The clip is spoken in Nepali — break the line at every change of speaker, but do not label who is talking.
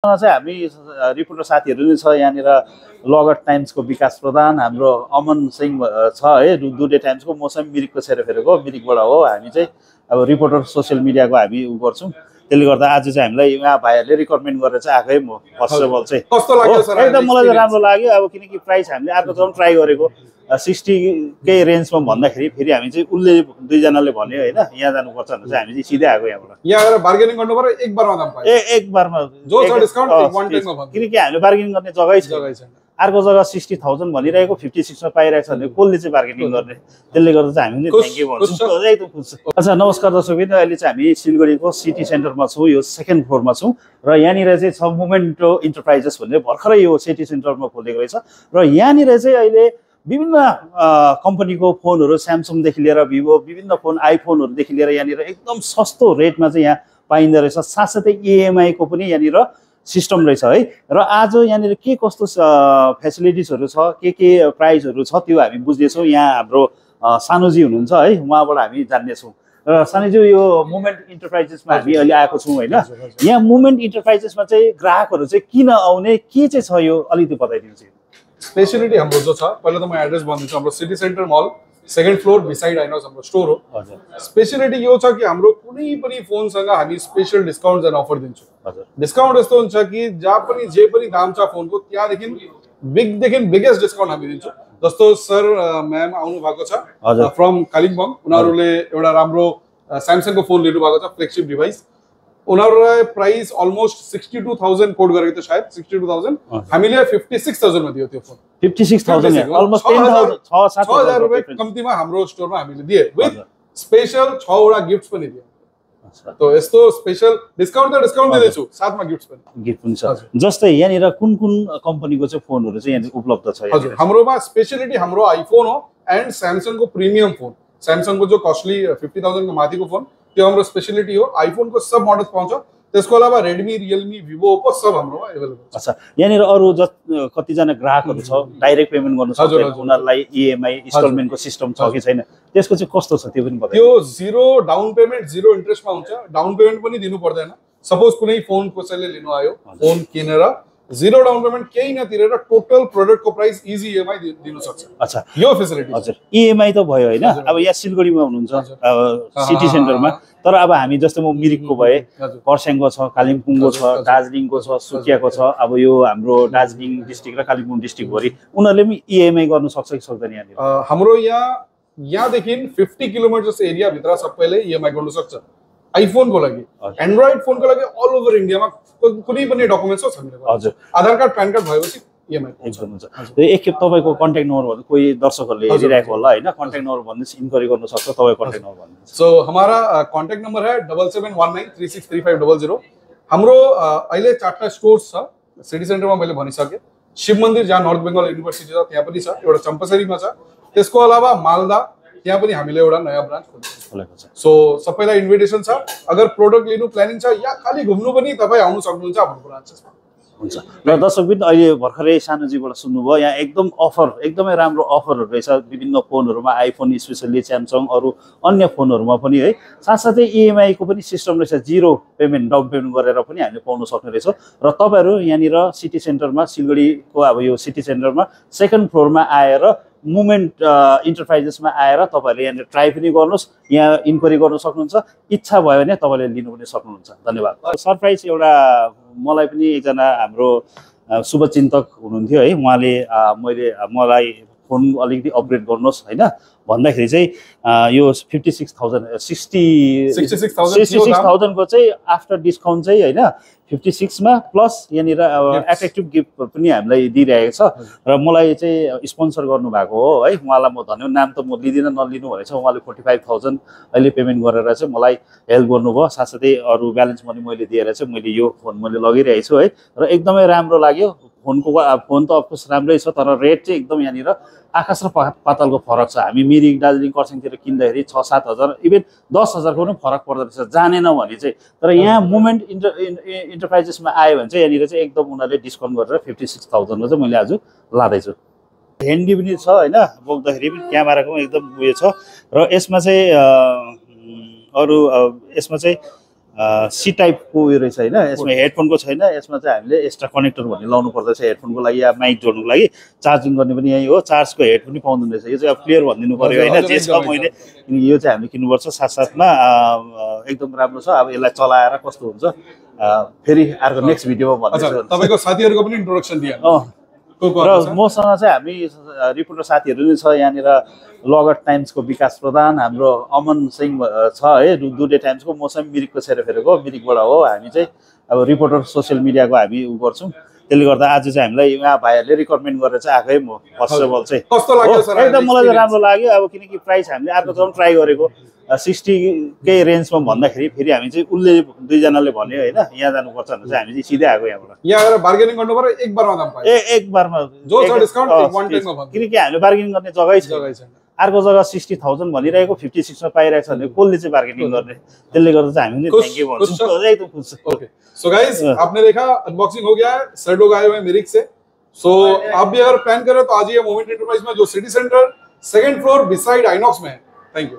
चाहिँ हामी रिपोर्टर साथीहरू नै छ यहाँनिर लगट टाइम्सको विकास प्रधान हाम्रो अमन सिंह छ है दुधे टाइम्सको मौसम मिरिकको सेरोफेरोको मिरिकबाट हो हामी चाहिँ अब रिपोर्टर सोसियल मिडियाको हामी उ गर्छौँ त्यसले गर्दा आज चाहिँ हामीलाई यहाँ भाइहरूले रिकमेन्ड गरेर चाहिँ आएकै म फर्स्ट अफ अल चाहिँ
कस्तो लाग्यो सर
एकदम मलाई चाहिँ राम्रो लाग्यो अब किनकि प्राइस हामीले अर्को जग्गा ट्राई गरेको 60 कै रेन्जमा भन्दाखेरि फेरि हामी चाहिँ उसले दुईजनाले भन्यो होइन यहाँ जानुपर्छ भनेर चाहिँ हामी चाहिँ सिधै आएको यहाँबाट
यहाँ आएर बार्गेनिङ गर्नु पर्यो एक बारमा दाम पायो
एक बारमा
जो छ डिस्काउन्ट वन टाइममा भन्नु
किनकि हामीले बार्गेनिङ गर्ने जग्गै छ अर्को जग्गा 60,000 भनिरहेको 56 मा पाइरहेको छ भने कसले चाहिँ बार्गेनिङ गर्ने त्यसले गर्दा चाहिँ हामी थ्याङ्क यू भन्छौँ एकदम खुस अच्छा नमस्कार दर्शकबिन अहिले चाहिँ हामी सिलगढीको सिटी सेन्टरमा छौँ यो सेकेन्ड फ्लोरमा छौँ र यहाँनिर चाहिँ छ मोमेन्टो इन्टरप्राइजेस भन्ने भर्खरै यो सिटी सेन्टरमा खोलेको रहेछ र यहाँनिर चाहिँ अहिले विभिन्न कम्पनीको फोनहरू स्यामसङदेखि लिएर भिभो विभिन्न फोन आइफोनहरूदेखि लिएर यहाँनिर एकदम सस्तो रेटमा चाहिँ यहाँ पाइँदो रहेछ साथसाथै इएमआईको पनि यहाँनिर सिस्टम रहेछ है र आज यहाँनिर के कस्तो फेसिलिटिजहरू छ के प्राइसहरू छ त्यो हामी बुझ्नेछौँ यहाँ हाम्रो सानुजी हुनुहुन्छ है उहाँबाट हामी जान्नेछौँ र सानुजी यो मुभमेन्ट इन्टरप्राइजेसमा हामी अहिले आएको छौँ होइन यहाँ मुभमेन्ट इन्टरप्राइजेसमा चाहिँ ग्राहकहरू चाहिँ किन आउने के चाहिँ छ यो अलिकति बताइदिनुहोस्
स्पेशलिटी हाम्रो जो छ पहिला त म एड्रेस भनिदिन्छु हाम्रो सिटी सेन्टर मल सेकेन्ड फ्लोर बिसाइड आइनोस् हाम्रो स्टोर हो स्पेशलिटी यो छ कि हाम्रो कुनै पनि फोनसँग हामी स्पेशल डिस्काउन्ट एन्ड अफर दिन्छौँ डिस्काउन्ट यस्तो हुन्छ कि जहाँ पनि जे पनि दाम छ फोनको त्यहाँदेखि बिगदेखि बिगेस्ट डिस्काउन्ट हामी दिन्छौँ जस्तो सर म्याम आउनु भएको छ फ्रम कालिम्पोङ उनीहरूले एउटा राम्रो स्यामसङको फोन लिनु भएको छ फ्लेगशिप डिभाइस उनीहरूलाई प्राइस अलमोस्ट 62,000 कोड गरेको थियो सायद 62,000 हामीले 56,000 मा दियो त्यो फोन
56,000 अलमोस्ट 10,000
रुपैयाँ कम्तीमा हाम्रो स्टोरमा हामीले दिए विथ स्पेशल 6 वटा गिफ्ट्स पनि दिए तो यस्तो स्पेशल डिस्काउन्ट त डिस्काउन्ट दिँदैछु साथमा गिफ्ट्स पनि
गिफ्ट पनि छ जस्तै यहाँनिर कुन कम्पनीको चाहिँ फोनहरू चाहिँ यहाँ उपलब्ध छ
हजुर हाम्रोमा स्पेशलिटी हाम्रो आइफोन हो एन्ड स्यामसङको प्रिमियम फोन स्यामसङको जो कस्टली 50,000 को माथिको फोन त्यो हाम्रो स्पेशलिटी हो आइफोन को सब मोडल्स पाउँछ त्यसको अलावा रेडमी रियलमी भिभो ओप्पो सब हाम्रोमा अवेलेबल छ
अच्छा यहाँनिर अरु कतिजना ग्राहकहरू छ डाइरेक्ट पेमेन्ट गर्न सक्छ उनीहरूलाई इएमआई इन्स्टलमेन्टको सिस्टम छ कि छैन त्यसको चाहिँ कस्तो छ त्यो पनि बताइदिनु
त्यो जीरो डाउन पेमेन्ट जीरो इन्ट्रेस्टमा हुन्छ डाउन पेमेन्ट पनि दिनु पर्दैन सपोज कुनै फोन कसैले लिनु आयो फोन किनेर जीरो डाउन पेमेन्ट केही नतिरेर टोटल प्रोडक्टको प्राइस इजी इएमआई दिनु सक्छ
अच्छा
यो फेसिलिटी
हजुर इएमआई त भयो हैन अब यहाँ सिलगढीमा हुनुहुन्छ सिटी सेन्टरमा तर अब हामी जस्तो म मिरिकको भए खरसाङको छ कालिम्पोङको छ दार्जिलिङको छ सुकियाको छ अब यो हाम्रो दार्जिलिङ डिस्ट्रिक्ट र कालिम्पोङ डिस्ट्रिक्ट भरि उनीहरूले पनि इएमआई गर्न सक्छ कि सक्दैन यहाँनिर
हाम्रो यहाँदेखि 50 किलोमिटर एरिया भित्र सबैले इएमआई गर्न सक्छ आइफोन को लागि एन्ड्रोइड फोन को लागि अल ओभर इन्डियामा कुनै पनि डकुमेन्ट्स छ हामीले
हजुर
आधार कार्ड प्यान कार्ड भएपछि इएमआई
एकदम हुन्छ त्यो एकखेप तपाईको कन्ट्याक्ट नम्बर भन्नु कोही दर्शकहरूले हेरिरहेको होला हैन कन्ट्याक्ट नम्बर भन्नुस् इन्क्वायरी गर्न सक्छ तपाईको कन्ट्याक्ट नम्बर भन्नुस्
सो हमारा कन्ट्याक्ट नम्बर है 7719363500 हाम्रो अहिले 4टा स्टोर्स छ सिटी सेन्टरमा मैले भनिसके शिव मन्दिर जहाँ नर्थ बेंगल युनिभर्सिटी छ त्यहाँ पनि छ एउटा चम्पासरीमा छ त्यसको अलावा मालदा त्यहाँ पनि हामीले एउटा नयाँ ब्रान्च खोलेको छ सो सबैलाई इन्भिटेसन छ अगर प्रोडक्ट लिनु प्लानिङ छ या खाली घुम्नु पनि तपाई आउन सक्नुहुन्छ हाम्रो ब्रान्चेसमा
हुन्छ र दर्शकबिन अहिले भर्खरै सानुजीबाट सुन्नुभयो यहाँ एकदम अफर एकदमै राम्रो अफरहरू रहेछ विभिन्न फोनहरूमा आइफोन स्पेसल्ली स्यामसङ अरू अन्य फोनहरूमा पनि है साथसाथै इएमआई को पनि सिस्टम रहेछ जीरो पेमेन्ट डाउन पेमेन्ट गरेर पनि हामीले पाउन सक्ने रहेछ र तपाईहरु यहाँनिर सिटी सेन्टरमा सिलगढीको अब यो सिटी सेन्टरमा सेकेन्ड फ्लोरमा आएर मुभमेन्ट इन्टरप्राइजेसमा आएर तपाईहरुले यहाँनिर ट्राई पनि गर्नुस् यहाँ इन्क्वायरी गर्न सक्नुहुन्छ इच्छा भयो भने तपाईले लिनु पनि सक्नुहुन्छ धन्यवाद सरप्राइज एउटा मलाई पनि एकजना हाम्रो शुभचिन्तक हुनुहुन्थ्यो है उहाँले मलाई फोन अलिकति अपग्रेड गर्नुहोस् हैन भन्दाखेरि चाहिँ यो 66,000 को चाहिँ आफ्टर डिस्काउन्ट चाहिँ हैन 56 मा प्लस यहाँनिर एट्र्याक्टिभ गिफ्ट पनि हामीलाई दिइरहेको छ र मलाई चाहिँ स्पोन्सर गर्नु भएको हो है उहाँलाई म धन्यवाद नाम त म लिदिन नलिनु भनेछ उहाँले 45,000 अहिले पेमेन्ट गरेर चाहिँ मलाई हेल्प गर्नुभयो साथसाथै अरु ब्यालेन्स मनी मैले दिएर चाहिँ मैले यो फोन मैले लगिरहेको छु है र एकदमै राम्रो लाग्यो फोन त अफकोर्स राम्रै छ तर रेट चाहिँ एकदम यहाँनिर आकाश र पातालको फरक छ हामी मिरिक दार्जिलिङ खरसाङतिर किन्दाखेरि 6-7 हजार इभन 10,000 को पनि फरक पर्दो रहेछ जानेन भने चाहिँ तर यहाँ मुभमेन्ट इन्टरप्राइजेसमा आयो भने चाहिँ यहाँनिर चाहिँ एकदम उनीहरूले डिस्काउन्ट गरेर 56,000 चाहिँ मैले आज लाँदैछु ह्यान्डी पनि छ हैन बोक्दाखेरि पनि क्यामेराको एकदम उयो छ र यसमा चाहिँ अरु यसमा चाहिँ सी टाइपको उयो रहेछ होइन, यसमा हेडफोनको छैन। यसमा चाहिँ हामीले एक्स्ट्रा कनेक्टर भन्ने लाउनु पर्दछ हेडफोनको लागि या माइक जोड्नुको लागि। चार्जिङ गर्ने पनि यही हो, चार्जको हेड पनि पाउँदो रहेछ। यो चाहिँ अब क्लियर भनिदिनु पऱ्यो होइन, जे छ मैले यो चाहिँ हामीले किन्नुपर्छ। साथसाथमा एकदम राम्रो छ। अब यसलाई चलाएर कस्तो हुन्छ फेरि अर्को नेक्स्ट भिडियोमा भन्दैछु।
तपाईँको साथीहरूको पनि इन्ट्रोडक्सन दिए
र मसँग चाहिँ हामी रिपोर्टर साथीहरू नै छ यहाँनिर। लगट टाइम्सको विकास प्रधान, हाम्रो अमन सिंह छ है दुधे टाइम्सको, मसँग मिरिकको सेरोफेरोको, मिरिकबाट हो। हामी चाहिँ अब रिपोर्टर सोसियल मिडियाको हामी उ गर्छौँ। त्यसले गर्दा आज चाहिँ हामीलाई यहाँ भाइहरूले रिकमेन्ड गरेर चाहिँ आएकै म फर्स्ट अफ अल चाहिँ
कस्तो लाग्यो सर?
एकदम मलाई चाहिँ राम्रो लाग्यो। अब किनकि प्राइस हामीले अर्को जग्गा ट्राई गरेको 60 रेन्जमा भन्दाखेरि फेरि हामी चाहिँ उसले दुईजनाले भन्यो होइन यहाँ जानुपर्छ भनेर चाहिँ हामी चाहिँ सिधै आएको यहाँबाट।
यहाँ आएर बार्गेनिङ गर्नु पर्यो, एक बारमा दाम पायो।
एक बारमा
जो छ डिस्काउन्ट वन टाइममा भन्नु।
किनकि हामीले बार्गेनिङ गर्ने जग्गै छैन। अर्को जग्गा 60,000 भनिरहेको 56 मा पाइरहेको छ भने कसले चाहिँ बार्गेनिङ गर्ने? त्यसले गर्दा चाहिँ हामी थ्याङ्क यू भन्छौँ। एकदम खुश।
ओके सो गाइस, आपने देखा अनबॉक्सिंग हो गया है। सर लोग आए हुए हैं मिरिक से। सो आप भी अगर प्लान करें तो आज ये मोमेंट एंटरप्राइज में जो city centre 2nd floor beside INOX में है। Thank you.